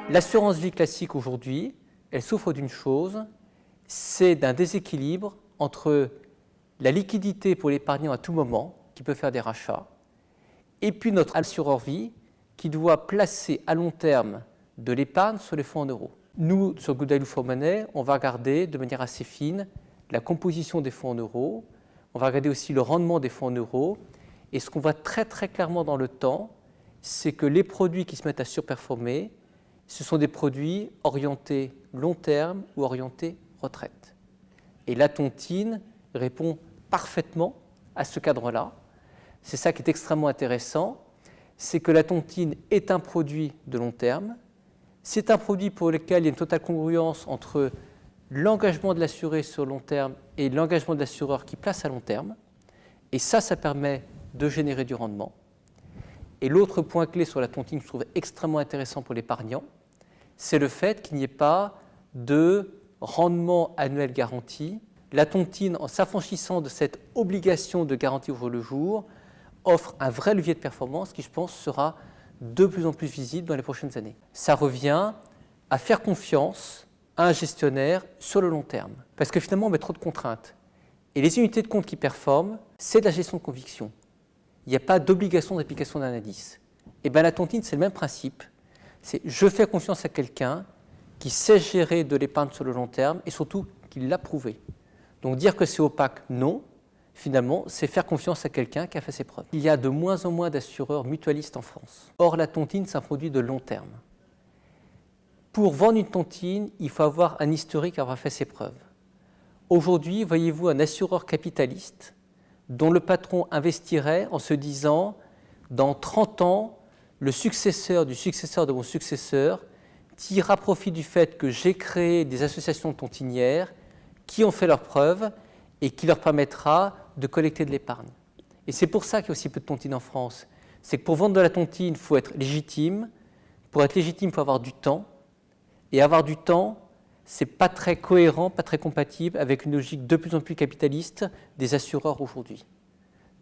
L'assurance vie classique aujourd'hui, elle souffre d'une chose, c'est d'un déséquilibre entre la liquidité pour l'épargnant à tout moment, qui peut faire des rachats, et puis notre assureur vie qui doit placer à long terme de l'épargne sur les fonds en euros. Nous, sur Good Value for Money, on va regarder de manière assez fine la composition des fonds en euros, on va regarder aussi le rendement des fonds en euros, et ce qu'on voit très très clairement dans le temps, c'est que les produits qui se mettent à surperformer, ce sont des produits orientés long terme ou orientés retraite. Et la tontine répond parfaitement à ce cadre-là. C'est ça qui est extrêmement intéressant, c'est que la tontine est un produit de long terme. C'est un produit pour lequel il y a une totale congruence entre l'engagement de l'assuré sur long terme et l'engagement de l'assureur qui place à long terme. Et ça permet de générer du rendement. Et l'autre point clé sur la tontine que je trouve extrêmement intéressant pour l'épargnant, c'est le fait qu'il n'y ait pas de rendement annuel garanti. La tontine, en s'affranchissant de cette obligation de garantie au jour le jour, offre un vrai levier de performance qui, je pense, sera de plus en plus visible dans les prochaines années. Ça revient à faire confiance à un gestionnaire sur le long terme. Parce que finalement, on met trop de contraintes. Et les unités de compte qui performent, c'est de la gestion de conviction. Il n'y a pas d'obligation d'application d'un indice. Et bien la tontine, c'est le même principe. C'est je fais confiance à quelqu'un qui sait gérer de l'épargne sur le long terme et surtout qui l'a prouvé. Donc dire que c'est opaque, non. Finalement, c'est faire confiance à quelqu'un qui a fait ses preuves. Il y a de moins en moins d'assureurs mutualistes en France. Or, la tontine, c'est un produit de long terme. Pour vendre une tontine, il faut avoir un historique, avoir fait ses preuves. Aujourd'hui, voyez-vous un assureur capitaliste dont le patron investirait en se disant « dans 30 ans, le successeur du successeur de mon successeur tirera profit du fait que j'ai créé des associations tontinières qui ont fait leurs preuves et qui leur permettra de collecter de l'épargne. » Et c'est pour ça qu'il y a aussi peu de tontines en France. C'est que pour vendre de la tontine, il faut être légitime. Pour être légitime, il faut avoir du temps. Et avoir du temps, ce n'est pas très cohérent, pas très compatible avec une logique de plus en plus capitaliste des assureurs aujourd'hui.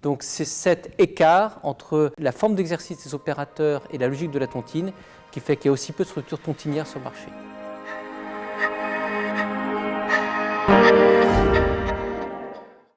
Donc c'est cet écart entre la forme d'exercice des opérateurs et la logique de la tontine qui fait qu'il y a aussi peu de structures tontinières sur le marché.